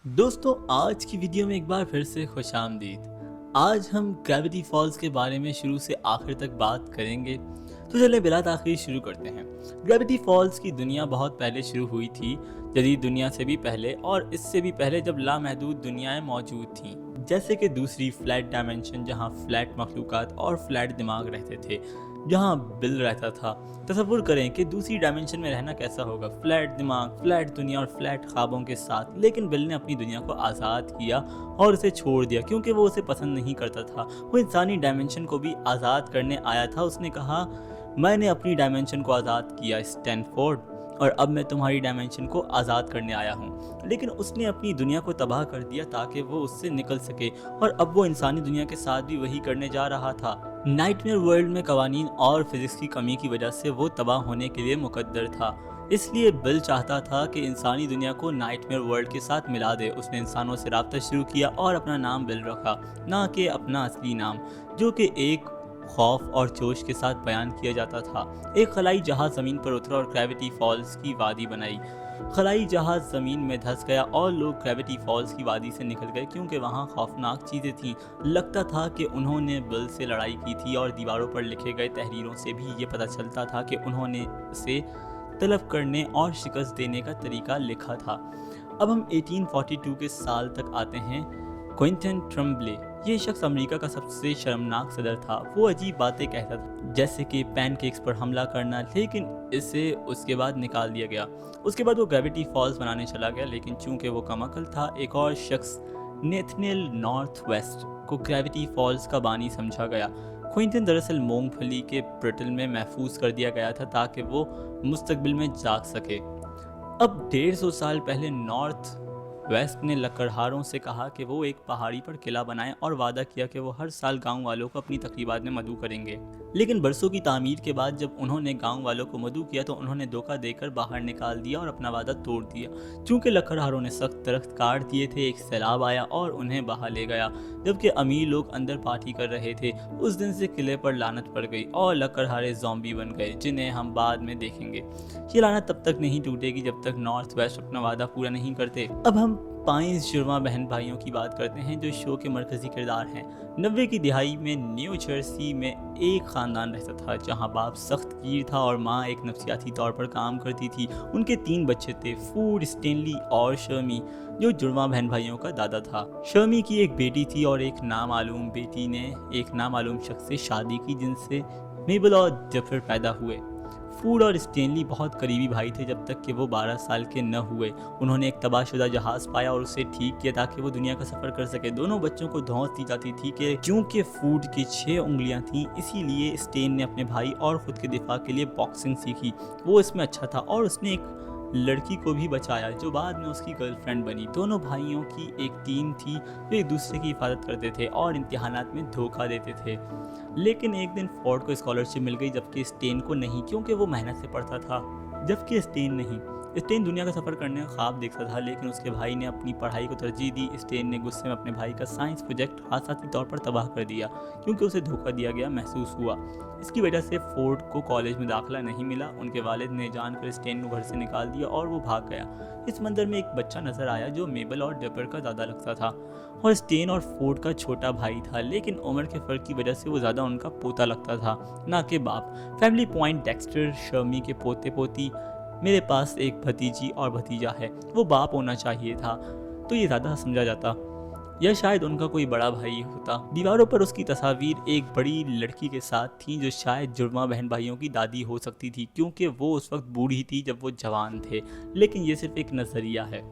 दोस्तों आज की वीडियो में एक बार फिर से खुश आमदीद। आज हम ग्रेविटी फॉल्स के बारे में शुरू से आखिर तक बात करेंगे। तो चलिए बिला ताख़ीर शुरू करते हैं। ग्रेविटी फॉल्स की दुनिया बहुत पहले शुरू हुई थी, जदीद दुनिया से भी पहले और इससे भी पहले जब लामहदूद दुनियाएं मौजूद थीं, जैसे कि दूसरी फ्लैट डायमेंशन जहां फ्लैट मखलूक़ात और फ्लैट दिमाग रहते थे, जहां बिल रहता था। तसव्वुर करें कि दूसरी डायमेंशन में रहना कैसा होगा, फ्लैट दिमाग, फ्लैट दुनिया और फ्लैट ख्वाबों के साथ। लेकिन बिल ने अपनी दुनिया को आज़ाद किया और उसे छोड़ दिया क्योंकि वो उसे पसंद नहीं करता था। वो इंसानी डायमेंशन को भी आज़ाद करने आया था। उसने कहा, मैंने अपनी डायमेंशन को आज़ाद किया स्टैनफोर्ड, और अब मैं तुम्हारी डायमेंशन को आज़ाद करने आया हूँ। लेकिन उसने अपनी दुनिया को तबाह कर दिया ताकि वो उससे निकल सके, और अब वो इंसानी दुनिया के साथ भी वही करने जा रहा था। नाइटमेयर वर्ल्ड में कवानीन और फिजिक्स की कमी की वजह से वो तबाह होने के लिए मुकद्दर था। इसलिए बिल चाहता था कि इंसानी दुनिया को नाइटमेयर वर्ल्ड के साथ मिला दे। उसने इंसानों से राब्ता शुरू किया और अपना नाम बिल रखा, ना कि अपना असली नाम, जो कि एक खौफ और जोश के साथ बयान किया जाता था। एक खलाई जहाज ज़मीन पर उतरा और ग्रेविटी फॉल्स की वादी बनाई। खलाई जहाज ज़मीन में धंस गया और लोग ग्रेविटी फॉल्स की वादी से निकल गए क्योंकि वहाँ खौफनाक चीज़ें थीं। लगता था कि उन्होंने बिल से लड़ाई की थी, और दीवारों पर लिखे गए तहरीरों से भी ये पता चलता था कि उन्होंने उसे तलब करने और शिकस्त देने का तरीका लिखा था। अब हम 1842 के साल तक आते हैं। क्विंटन ट्रम्बले, ये शख्स अमेरिका का सबसे शर्मनाक सदर था। वो अजीब बातें कहता था, जैसे कि पैनकेक्स पर हमला करना, लेकिन इसे उसके बाद निकाल दिया गया। उसके बाद वो ग्रेविटी फॉल्स बनाने चला गया, लेकिन चूंकि वो कमअक्ल था, एक और शख्स नेथनियल नॉर्थवेस्ट को ग्रेविटी फॉल्स का बानी समझा गया। क्विंटन दरअसल मूंगफली के ब्रिटल में महफूज कर दिया गया था ताकि वो मुस्तकबिल में जाग सके। अब 150 साल पहले नॉर्थ वेस्ट ने लकड़हारों से कहा कि वो एक पहाड़ी पर किला बनाएं और वादा किया कि वो हर साल गांव वालों को अपनी तकरीबात में मदऊ करेंगे। लेकिन बरसों की तामीर के बाद जब उन्होंने गांव वालों को मदऊ किया तो उन्होंने धोखा देकर बाहर निकाल दिया और अपना वादा तोड़ दिया। चूंकि लकड़हारों ने सख्त दरख्त काट दिए थे, एक सैलाब आया और उन्हें बहा ले गया, जबकि अमीर लोग अंदर पार्टी कर रहे थे। उस दिन से किले पर लानत पड़ गई और लकड़हारे ज़ॉम्बी बन गए, जिन्हें हम बाद में देखेंगे। ये लानत तब तक नहीं टूटेगी जब तक नॉर्थ वेस्ट अपना वादा पूरा नहीं करते। अब हम 5 जुड़वा बहन भाइयों की बात करते हैं जो शो के मरकजी किरदार हैं। 90 की दिहाई में न्यू जर्सी में एक ख़ानदान रहता था जहां बाप सख्त कीर था और माँ एक नफसियाती तौर पर काम करती थी। उनके 3 बच्चे थे, फूड, स्टेनली और शर्मी, जो जुड़वा बहन भाइयों का दादा था। शर्मी की एक बेटी थी और एक नामालूम बेटी ने एक नामालूम शख्स से शादी की जिनसे मेबल और जफर पैदा हुए। फूड और स्टेनली बहुत करीबी भाई थे जब तक कि वो 12 साल के न हुए। उन्होंने एक तबाहशुदा जहाज़ पाया और उसे ठीक किया ताकि वो दुनिया का सफ़र कर सके। दोनों बच्चों को धौंस दी जाती थी कि क्योंकि फूड की 6 उंगलियां थीं, इसीलिए स्टेन ने अपने भाई और ख़ुद के दिफा के लिए बॉक्सिंग सीखी। वो इसमें अच्छा था और उसने एक लड़की को भी बचाया जो बाद में उसकी गर्लफ्रेंड बनी। दोनों भाइयों की एक टीम थी जो एक दूसरे की हिफाजत करते थे और इम्तिहानात में धोखा देते थे। लेकिन एक दिन फोर्ड को स्कॉलरशिप मिल गई जबकि स्टेन को नहीं, क्योंकि वो मेहनत से पढ़ता था, जबकि स्टेन नहीं। स्टेन दुनिया का सफ़र करने का ख्वाब देखता था, लेकिन उसके भाई ने अपनी पढ़ाई को तरजीह दी। स्टेन ने गुस्से में अपने भाई का साइंस प्रोजेक्ट हादसाती तौर पर तबाह कर दिया क्योंकि उसे धोखा दिया गया महसूस हुआ। इसकी वजह से फोर्ड को कॉलेज में दाखिला नहीं मिला। उनके वालिद ने जानकर स्टेन को घर से निकाल दिया और वो भाग गया। इस मंदिर में एक बच्चा नजर आया जो मेबल और डेपर का दादा लगता था और स्टेन और फोर्ड का छोटा भाई था, लेकिन उम्र के फ़र्क की वजह से वो ज़्यादा उनका पोता लगता था, ना कि बाप। फैमिली पॉइंट, डेक्स्टर, शर्मी के पोते पोती। मेरे पास एक भतीजी और भतीजा है, वो बाप होना चाहिए था तो ये ज़्यादा समझा जाता, या शायद उनका कोई बड़ा भाई होता। दीवारों पर उसकी तस्वीर एक बड़ी लड़की के साथ थी जो शायद जुड़वा बहन भाइयों की दादी हो सकती थी, क्योंकि वो उस वक्त बूढ़ी थी जब वो जवान थे। लेकिन ये सिर्फ एक नज़रिया है।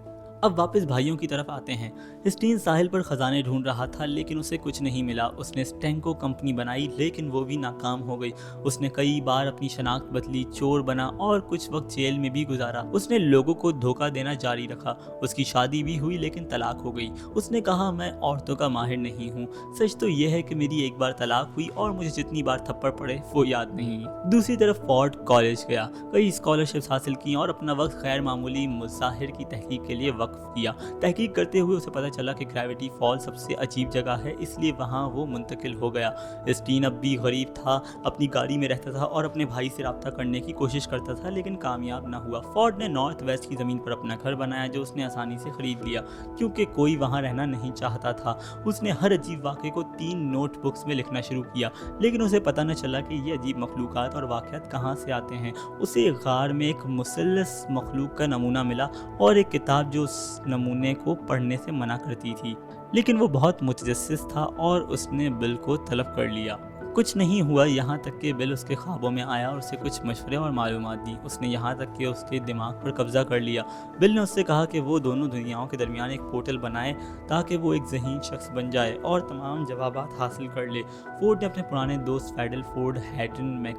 अब वापस भाइयों की तरफ आते हैं। स्टीन साहिल पर ख़जाने ढूंढ रहा था लेकिन उसे कुछ नहीं मिला। उसने स्टेंको कंपनी बनाई लेकिन वो भी नाकाम हो गई। उसने कई बार अपनी शनाख्त बदली, चोर बना और कुछ वक्त जेल में भी गुजारा। उसने लोगों को धोखा देना जारी रखा। उसकी शादी भी हुई लेकिन तलाक हो गई। उसने कहा, मैं औरतों का माहिर नहीं हूँ। सच तो यह है कि मेरी एक बार तलाक हुई और मुझे जितनी बार थप्पड़ पड़े वो याद नहीं। दूसरी तरफ फोर्ड कॉलेज गया, कई स्कॉलरशिप्स हासिल की और अपना वक्त गैर मामूली मुजाहिर की तहकीक के लिए वक्त वाकिफ किया। तहकीक करते हुए उसे पता चला कि ग्रेविटी फॉल सबसे अजीब जगह है, इसलिए वहाँ वो मुंतकिल हो गया। स्टीन अब भी गरीब था, अपनी गाड़ी में रहता था और अपने भाई से रब्ता करने की कोशिश करता था, लेकिन कामयाब ना हुआ। फोर्ड ने नॉर्थ वेस्ट की ज़मीन पर अपना घर बनाया, जो उसने आसानी से खरीद लिया क्योंकि कोई वहाँ रहना नहीं चाहता था। उसने हर अजीब वाक़े को 3 नोटबुक्स में लिखना शुरू किया, लेकिन उसे पता न चला कि ये अजीब मखलूक़ात और वाक़यात कहाँ से आते हैं। उसे गार में एक मुसल्लस मखलूक का नमूना मिला और एक किताब जो उस नमूने को पढ़ने से मना करती थी, लेकिन वो बहुत मुतजस्सिस था और उसने बिल को तलब कर लिया। कुछ नहीं हुआ, यहाँ तक कि बिल उसके ख्वाबों में आया और उसे कुछ मशवरे और मालूमात दी। उसने यहाँ तक कि उसके दिमाग पर कब्जा कर लिया। बिल ने उससे कहा कि वो दोनों दुनियाओं के दरमियान एक पोर्टल बनाए ताकि वो एक ज़हीन शख्स बन जाए और तमाम जवाबात हासिल कर ले। फोर्ड ने अपने पुराने दोस्त फैडल फोर्ड हैटन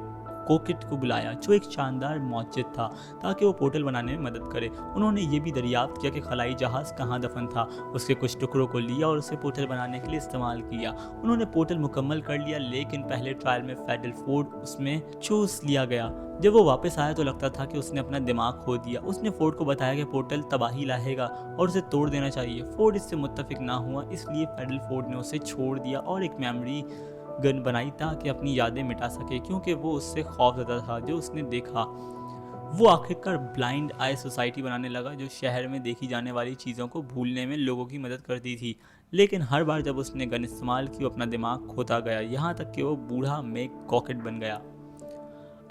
कोकिट को बुलाया, जो एक शानदार मौजिद था, ताकि वो पोर्टल बनाने में मदद करे। उन्होंने ये भी दरियाफ्त किया कि खलाई जहाज़ कहाँ दफन था। उसके कुछ टुकड़ों को लिया और उसे पोर्टल बनाने के लिए इस्तेमाल किया। उन्होंने पोर्टल मुकम्मल कर लिया, लेकिन पहले ट्रायल में फैडल फोर्ड उसमें चूस लिया गया। जब वो वापस आया तो लगता था कि उसने अपना दिमाग खो दिया। उसने फोर्ड को बताया कि पोर्टल तबाही लाएगा और उसे तोड़ देना चाहिए। फोर्ड इससे मुत्तफिक ना हुआ, इसलिए फैडल फोर्ड ने उसे छोड़ दिया और एक मेमोरी गन बनाई ताकि अपनी यादें मिटा सके, क्योंकि वो उससे खौफज़दा था जो उसने देखा। वो आखिरकार ब्लाइंड आई सोसाइटी बनाने लगा, जो शहर में देखी जाने वाली चीज़ों को भूलने में लोगों की मदद करती थी। लेकिन हर बार जब उसने गन इस्तेमाल की, वो अपना दिमाग खोता गया, यहाँ तक कि वो बूढ़ा मैककॉकेट बन गया।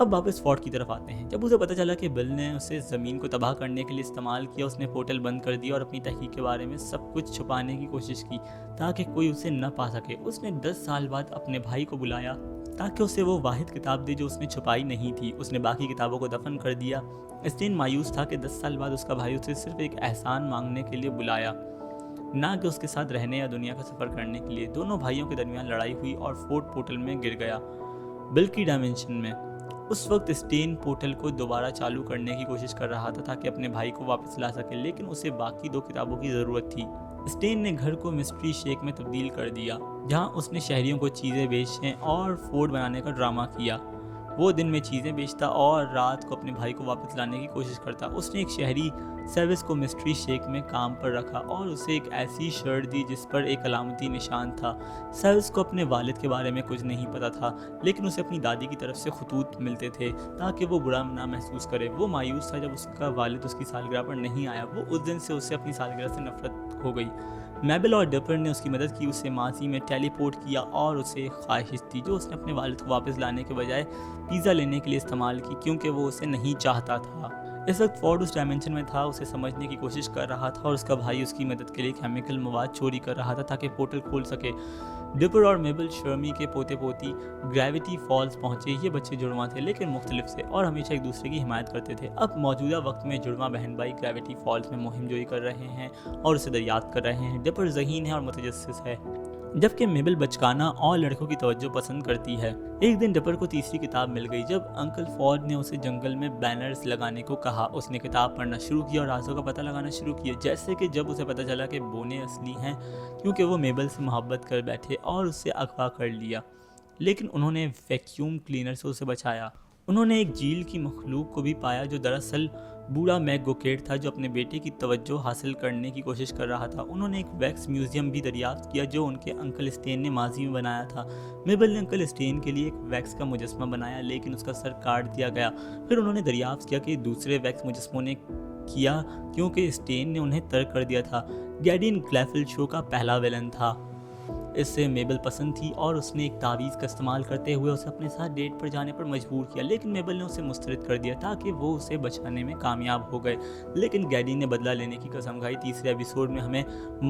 अब वापस फोर्ड की तरफ आते हैं। जब उसे पता चला कि बिल ने उसे ज़मीन को तबाह करने के लिए इस्तेमाल किया, उसने पोर्टल बंद कर दिया और अपनी तहकीक के बारे में सब कुछ छुपाने की कोशिश की ताकि कोई उसे न पा सके। उसने 10 साल बाद अपने भाई को बुलाया ताकि उसे वो वाहिद किताब दे जो उसने छुपाई नहीं थी। उसने बाकी किताबों को दफन कर दिया। स्टेन मायूस था कि 10 साल बाद उसका भाई उसे सिर्फ एक एहसान मांगने के लिए बुलाया, ना कि उसके साथ रहने या दुनिया का सफ़र करने के लिए। दोनों भाइयों के दरमियान लड़ाई हुई और फोर्ड पोर्टल में गिर गया, बिल की डायमेंशन में। उस वक्त स्टेन पोर्टल को दोबारा चालू करने की कोशिश कर रहा था ताकि अपने भाई को वापस ला सके, लेकिन उसे बाकी 2 किताबों की ज़रूरत थी। स्टेन ने घर को मिस्ट्री शेक में तब्दील कर दिया, जहां उसने शहरियों को चीज़ें बेचने और फोर्ड बनाने का ड्रामा किया। वो दिन में चीज़ें बेचता और रात को अपने भाई को वापस लाने की कोशिश करता। उसने एक शहरी सर्विस को मिस्ट्री शेक में काम पर रखा और उसे एक ऐसी शर्ट दी जिस पर एक अलामती निशान था। सर्विस को अपने वालिद के बारे में कुछ नहीं पता था, लेकिन उसे अपनी दादी की तरफ से खतूत मिलते थे ताकि वो बुरा ना महसूस करे। वो मायूस था जब उसका वालिद उसकी सालगिरह पर नहीं आया। वो उस दिन से उसे अपनी सालगिरह से नफरत हो गई। मेबल और डिपर ने उसकी मदद की, उसे माजी में टेलीपोर्ट किया और उसे ख्वाहिश थी जो उसने अपने वालिद को वापस लाने के बजाय पिज़्ज़ा लेने के लिए इस्तेमाल की, क्योंकि वो उसे नहीं चाहता था। इस वक्त फोर्ड उस डायमेंशन में था, उसे समझने की कोशिश कर रहा था और उसका भाई उसकी मदद के लिए केमिकल मवाद चोरी कर रहा था ताकि पोर्टल खोल सके। डिपर और मेबल शर्मी के पोते पोती ग्रेविटी फॉल्स पहुंचे। ये बच्चे जुड़वा थे, लेकिन मुख्तलिफ से और हमेशा एक दूसरे की हिमायत करते थे। अब मौजूदा वक्त में जुड़वा बहन भाई ग्रेविटी फॉल्स में मुहिम जोई कर रहे हैं और उसे दरियाफ्त कर रहे हैं। डिपर ज़हीन है और मुतजस्सिस है, जबकि मेबल बचकाना और लड़कों की तवज्जो पसंद करती है। एक दिन डिपर को तीसरी किताब मिल गई। जब अंकल फोर्ड ने उसे जंगल में बैनर्स लगाने को कहा, उसने किताब पढ़ना शुरू किया और राज़ों का पता लगाना शुरू किया। जैसे कि जब उसे पता चला कि बोने असली हैं, क्योंकि वो मेबल से मोहब्बत कर बैठे और उससे अगवा कर लिया, लेकिन उन्होंने वैक्यूम क्लीनर से उसे बचाया। उन्होंने एक झील की मखलूक को भी पाया जो दरअसल बूढ़ा मैकगोकेट था, जो अपने बेटे की तवज्जो हासिल करने की कोशिश कर रहा था। उन्होंने एक वैक्स म्यूजियम भी दरियाफ्त किया जो उनके अंकल स्टेन ने माजी में बनाया था। मेबल ने अंकल स्टेन के लिए एक वैक्स का मुजस्मा बनाया, लेकिन उसका सर काट दिया गया। फिर उन्होंने दरियाफ्त किया कि दूसरे वैक्स मुजस्मों ने किया क्योंकि स्टेन ने उन्हें तर्क कर दिया था। गैडियन ग्लैफिल शो का पहला विलन था। इससे मेबल पसंद थी और उसने एक तावीज़ का इस्तेमाल करते हुए उसे अपने साथ डेट पर जाने पर मजबूर किया, लेकिन मेबल ने उसे मुस्तरद कर दिया ताकि वो उसे बचाने में कामयाब हो गए। लेकिन गैडी ने बदला लेने की कसम खाई। तीसरे एपिसोड में हमें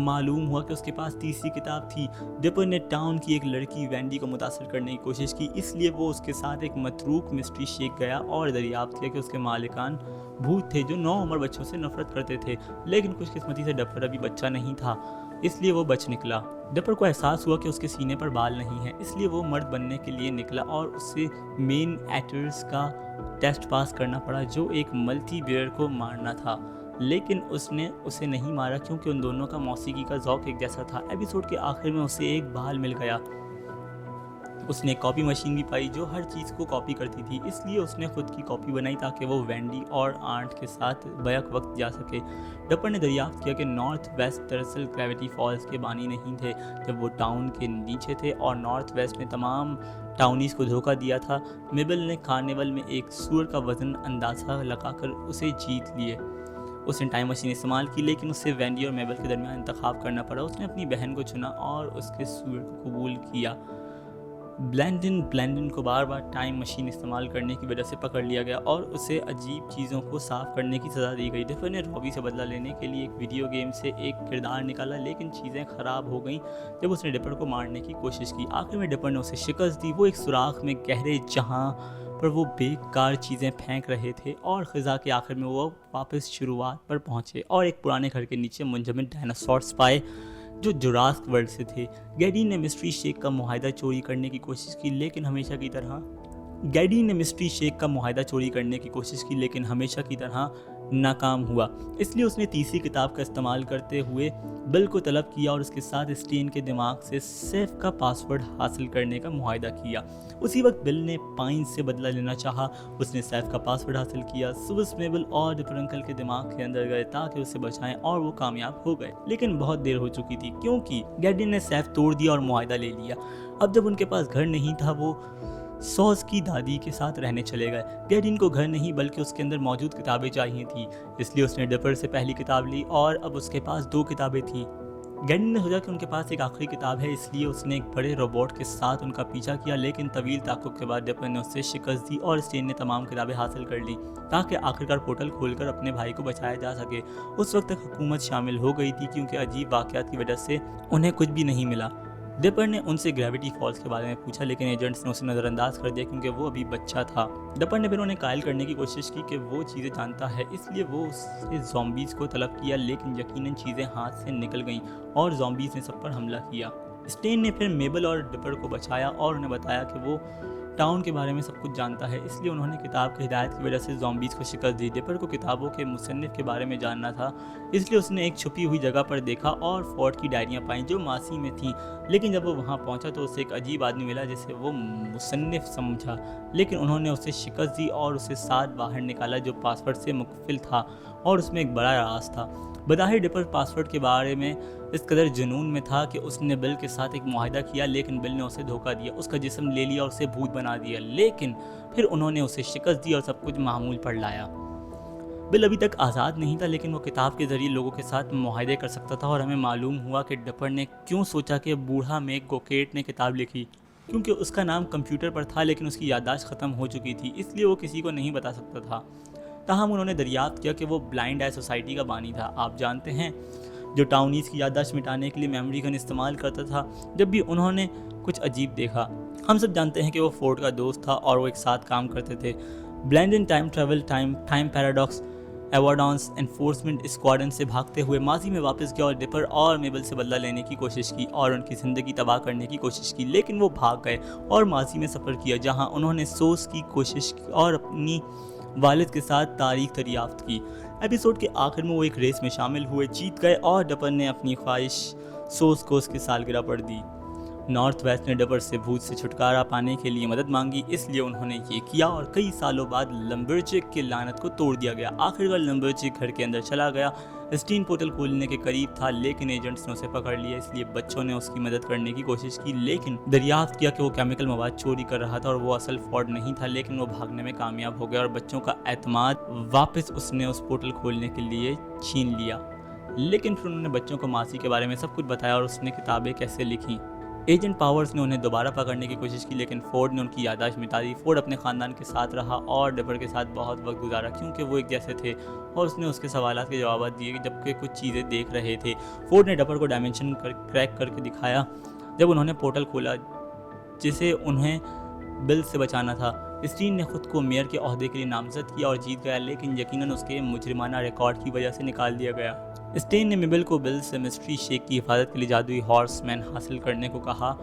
मालूम हुआ कि उसके पास तीसरी किताब थी। डिपर ने टाउन की एक लड़की वैंडी को मुतासर करने की कोशिश की, इसलिए वो उसके साथ एक मतरूक मिस्ट्री शेक गया और दरियाफ्त किया कि उसके मालिकान भूत थे जो 9 उम्र बच्चों से नफरत करते थे। लेकिन खुशकिस्मती से डिपर अभी बच्चा नहीं था, इसलिए वो बच निकला। डिपर को एहसास हुआ कि उसके सीने पर बाल नहीं है, इसलिए वो मर्द बनने के लिए निकला और उसे मेन एक्टर्स का टेस्ट पास करना पड़ा जो एक मल्टी बियर को मारना था। लेकिन उसने उसे नहीं मारा क्योंकि उन दोनों का मौसीकी का ज़ौक एक जैसा था। एपिसोड के आखिर में उसे एक बाल मिल गया اس نے کاپی مشین بھی پائی جو ہر چیز کو کاپی کرتی تھی، اس لیے اس نے خود کی کاپی بنائی تاکہ وہ وینڈی اور آنٹ کے ساتھ بیک وقت جا سکے۔ ڈپر نے دریافت کیا کہ نارتھ ویسٹ دراصل گریوٹی فالز کے بانی نہیں تھے جب وہ ٹاؤن کے نیچے تھے، اور نارتھ ویسٹ نے تمام ٹاؤنیز کو دھوکہ دیا تھا۔ میبل نے کارنیول میں ایک سور کا وزن اندازہ لگا کر اسے جیت لیے۔ اس نے ٹائم مشین استعمال کی لیکن اسے وینڈی اور میبل کے درمیان انتخاب کرنا پڑا۔ اس نے اپنی بہن کو چنا اور اس کے سور کو قبول کیا۔ بلینڈن کو بار بار ٹائم مشین استعمال کرنے کی وجہ سے پکڑ لیا گیا اور اسے عجیب چیزوں کو صاف کرنے کی سزا دی گئی۔ ڈپر نے روبی سے بدلہ لینے کے لیے ایک ویڈیو گیم سے ایک کردار نکالا لیکن چیزیں خراب ہو گئیں جب اس نے ڈپر کو مارنے کی کوشش کی۔ آخر میں ڈپر نے اسے شکست دی۔ وہ ایک سوراخ میں گہرے جہاں پر وہ بیکار چیزیں پھینک رہے تھے اور خزاں کے آخر میں وہ واپس شروعات پر پہنچے اور ایک پرانے گھر کے نیچے منجمد ڈائناسورس پائے جو جوراسک ورلڈ سے تھے۔ گیڈی نے مسٹری شیک کا معاہدہ چوری کرنے کی کوشش کی لیکن ہمیشہ کی طرح ناکام ہوا، اس لیے اس نے تیسری کتاب کا استعمال کرتے ہوئے بل کو طلب کیا اور اس کے ساتھ اسٹین کے دماغ سے سیف کا پاسورڈ حاصل کرنے کا معاہدہ کیا۔ اسی وقت بل نے پائن سے بدلہ لینا چاہا۔ اس نے سیف کا پاسورڈ حاصل کیا۔ سوس میبل اور ڈپر انکل کے دماغ کے اندر گئے تاکہ اسے بچائیں اور وہ کامیاب ہو گئے، لیکن بہت دیر ہو چکی تھی کیونکہ گیڈی نے سیف توڑ دیا اور معاہدہ لے لیا۔ اب جب ان کے پاس گھر نہیں تھا وہ سوز کی دادی کے ساتھ رہنے چلے گئے۔ گیڈین کو گھر نہیں بلکہ اس کے اندر موجود کتابیں چاہیے تھیں، اس لیے اس نے ڈپر سے پہلی کتاب لی اور اب اس کے پاس 2 کتابیں تھیں۔ گیڈین نے سوچا کہ ان کے پاس ایک آخری کتاب ہے، اس لیے اس نے ایک بڑے روبوٹ کے ساتھ ان کا پیچھا کیا، لیکن طویل تعاقب کے بعد ڈپر نے اسے شکست دی اور اسٹین نے تمام کتابیں حاصل کر لیں تاکہ آخرکار پورٹل کھول کر اپنے بھائی کو بچایا جا سکے۔ اس وقت تک حکومت شامل ہو گئی تھی کیونکہ عجیب واقعات کی وجہ سے انہیں کچھ بھی نہیں ملا۔ ڈپر نے ان سے گریوٹی فالز کے بارے میں پوچھا لیکن ایجنٹس نے اسے نظر انداز کر دیا کیونکہ وہ ابھی بچہ تھا۔ ڈپر نے پھر انہیں قائل کرنے کی کوشش کی کہ وہ چیزیں جانتا ہے، اس لیے وہ اس سے زومبیز کو طلب کیا، لیکن یقیناً چیزیں ہاتھ سے نکل گئیں اور زومبیز نے سب پر حملہ کیا۔ اسٹین نے پھر میبل اور ڈپر کو بچایا اور انہیں بتایا کہ وہ ٹاؤن کے بارے میں سب کچھ جانتا ہے، اس لیے انہوں نے کتاب کی ہدایت کی وجہ سے زومبیز کو شکست دی۔ ڈپر کو کتابوں کے مصنف کے بارے میں جاننا تھا، اس لیے اس نے ایک چھپی ہوئی جگہ پر دیکھا اور فورڈ کی ڈائریاں پائیں جو ماضی میں تھیں، لیکن جب وہ وہاں پہنچا تو اسے ایک عجیب آدمی ملا جسے وہ مصنف سمجھا، لیکن انہوں نے اسے شکست دی اور اسے ساتھ باہر نکالا جو پاسورڈ سے مکفل تھا اور اس میں ایک بڑا راز تھا۔ بظاہر ڈپر پاسورڈ کے بارے میں اس قدر جنون میں تھا کہ اس نے بل کے ساتھ ایک معاہدہ کیا، لیکن بل نے اسے دھوکہ دیا، اس کا جسم لے لیا اور اسے بھوت بنا دیا، لیکن پھر انہوں نے اسے شکست دی اور سب کچھ معمول پر لایا۔ بل ابھی تک آزاد نہیں تھا لیکن وہ کتاب کے ذریعے لوگوں کے ساتھ معاہدے کر سکتا تھا، اور ہمیں معلوم ہوا کہ ڈپر نے کیوں سوچا کہ بوڑھا میک گوکیٹ نے کتاب لکھی، کیونکہ اس کا نام کمپیوٹر پر تھا لیکن اس کی یادداشت ختم ہو چکی تھی، اس لیے وہ کسی کو نہیں بتا سکتا تھا۔ تاہم انہوں نے دریافت کیا کہ وہ بلائنڈ آئی سوسائٹی کا بانی تھا، آپ جانتے ہیں، جو ٹاؤنیز کی یادداشت مٹانے کے لیے میموری گن استعمال کرتا تھا جب بھی انہوں نے کچھ عجیب دیکھا۔ ہم سب جانتے ہیں کہ وہ فورڈ کا دوست تھا اور وہ ایک ساتھ کام کرتے تھے۔ بلینڈن time travel time paradox avoidance enforcement squadron سے بھاگتے ہوئے ماضی میں واپس گیا اور ڈپر اور میبل سے بدلہ لینے کی کوشش کی اور ان کی زندگی تباہ کرنے کی کوشش کی، لیکن وہ بھاگ گئے اور ماضی میں سفر کیا جہاں انہوں نے سوس کی کوشش کی اور اپنی والد کے ساتھ تاریخ دریافت کی۔ ایپیسوڈ کے آخر میں وہ ایک ریس میں شامل ہوئے، جیت گئے اور ڈپر نے اپنی خواہش سوس کو اس کی سالگرہ پر دی۔ نارتھ ویسٹ نے ڈپر سے بھوت سے چھٹکارا پانے کے لیے مدد مانگی، اس لیے انہوں نے یہ کیا اور کئی سالوں بعد لمبرچک کے لعنت کو توڑ دیا گیا۔ آخرکار لمبرچک گھر کے اندر چلا گیا، اسٹین پورٹل کھولنے کے قریب تھا لیکن ایجنٹس نے اسے پکڑ لیا، اس لیے بچوں نے اس کی مدد کرنے کی کوشش کی لیکن دریافت کیا کہ وہ کیمیکل مواد چوری کر رہا تھا اور وہ اصل فورڈ نہیں تھا، لیکن وہ بھاگنے میں کامیاب ہو گیا اور بچوں کا اعتماد واپس اس نے اس پورٹل کھولنے کے لیے چھین لیا۔ لیکن پھر انہوں نے بچوں کو ماضی کے بارے میں سب کچھ بتایا اور اس نے کتابیں کیسے لکھیں۔ ایجنٹ پاورز نے انہیں دوبارہ پکڑنے کی کوشش کی لیکن فورڈ نے ان کی یادداشت مٹا دی۔ فورڈ اپنے خاندان کے ساتھ رہا اور ڈپر کے ساتھ بہت وقت گزارا کیونکہ وہ ایک جیسے تھے اور اس نے اس کے سوالات کے جوابات دیے جبکہ کچھ چیزیں دیکھ رہے تھے۔ فورڈ نے ڈپر کو ڈائمنشن کریک کر کے دکھایا جب انہوں نے پورٹل کھولا جسے انہیں بل سے بچانا تھا۔ اسٹین نے خود کو میئر کے عہدے کے لیے نامزد کیا اور جیت گیا لیکن یقیناً اس کے مجرمانہ ریکارڈ کی وجہ سے نکال دیا گیا۔ اسٹین نے میبل کو بل سے مسٹری شیک کی حفاظت کے لیے جادوئی ہارس مین حاصل کرنے کو کہا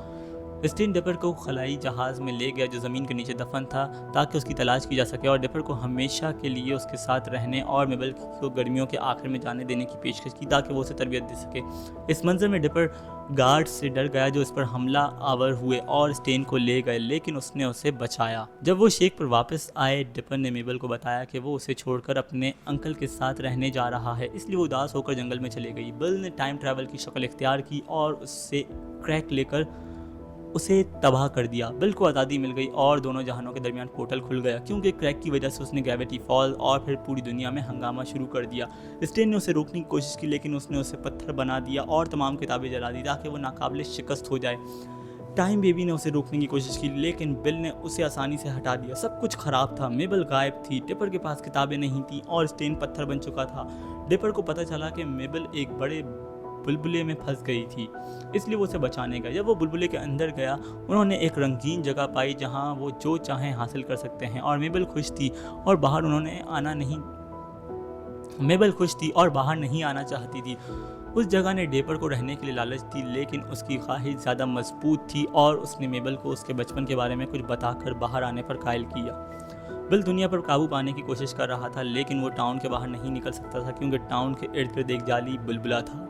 स्टेन डिपर को खलाई जहाज़ में ले गया जो ज़मीन के नीचे दफन था ताकि उसकी तलाश की जा सके और डिपर को हमेशा के लिए उसके साथ रहने और मेबल को गर्मियों के आखिर में जाने देने की पेशकश की ताकि वो उसे तरबियत दे सके। इस मंजर में डिपर गार्ड से डर गया जो इस पर हमला आवर हुए और स्टेन को ले गए, लेकिन उसने उसे बचाया। जब वो शेख पर वापस आए, डिपर ने मेबल को बताया कि वो उसे छोड़कर अपने अंकल के साथ रहने जा रहा है, इसलिए वो उदास होकर जंगल में चली गई। बिल ने टाइम ट्रैवल की शक्ल इख्तियार की और उससे क्रैक लेकर उसे तबाह कर दिया। बिल को आज़ादी मिल गई और दोनों जहानों के दरमियान पोर्टल खुल गया क्योंकि क्रैक की वजह से उसने ग्रेविटी फॉल और फिर पूरी दुनिया में हंगामा शुरू कर दिया। स्टेन ने उसे रोकने की कोशिश की लेकिन उसने उसे पत्थर बना दिया और तमाम किताबें जला दी ताकि वो नाकाबिल शिकस्त हो जाए। टाइम बेबी ने उसे रोकने की कोशिश की लेकिन बिल ने उसे आसानी से हटा दिया। सब कुछ खराब था, मेबल गायब थी, डिपर के पास किताबें नहीं थी और स्टेन पत्थर बन चुका था। डिपर को पता चला कि मेबल एक बड़े बुलबुले में फंस गई थी, इसलिए वो उसे बचाने गया। जब वो बुलबुले के अंदर गया, उन्होंने एक रंगीन जगह पाई जहां वो जो चाहें हासिल कर सकते हैं और मेबल खुश थी और बाहर नहीं आना चाहती थी। उस जगह ने डिपर को रहने के लिए लालच दी लेकिन उसकी ख्वाहिश ज़्यादा मजबूत थी और उसने मेबल को उसके बचपन के बारे में कुछ बताकर बाहर आने पर कायल किया। बिल दुनिया पर काबू पाने की कोशिश कर रहा था लेकिन वो टाउन के बाहर नहीं निकल सकता था क्योंकि टाउन के इर्द गिर्द एक जाली बुलबुला था।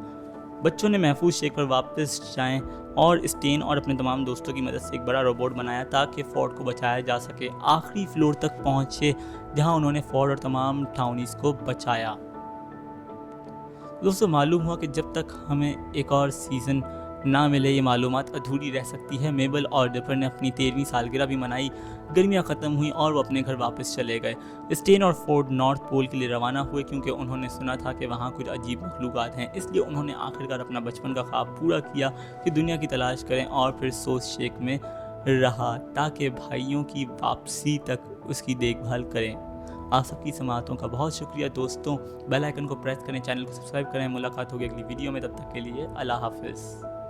बच्चों ने महफूज शेख पर वापस जाएं और स्टेन और अपने तमाम दोस्तों की मदद से एक बड़ा रोबोट बनाया ताकि फोर्ड को बचाया जा सके। आखिरी फ्लोर तक पहुंचे जहां उन्होंने फोर्ड और तमाम टाउनीज को बचाया। दोस्तों, मालूम हुआ कि जब तक हमें एक और सीज़न ना मिले ये मालूमात अधूरी रह सकती है। मेबल और डिपर ने अपनी 13वीं सालगिरह भी मनाई। गर्मियाँ ख़त्म हुई और वो अपने घर वापस चले गए। स्टेन और फोर्ड नॉर्थ पोल के लिए रवाना हुए क्योंकि उन्होंने सुना था कि वहाँ कुछ अजीब मखलूक़ात हैं, इसलिए उन्होंने आखिरकार अपना बचपन का ख्वाब पूरा किया कि दुनिया की तलाश करें और फिर सोच शेख में रहा ताकि भाइयों की वापसी तक उसकी देखभाल करें। आप सबकी समाअतों का बहुत शुक्रिया दोस्तों। बेल आइकन को प्रेस करें, चैनल को सब्सक्राइब करें। मुलाकात होगी अगली वीडियो में, तब तक के लिए अल्लाह हाफिज़।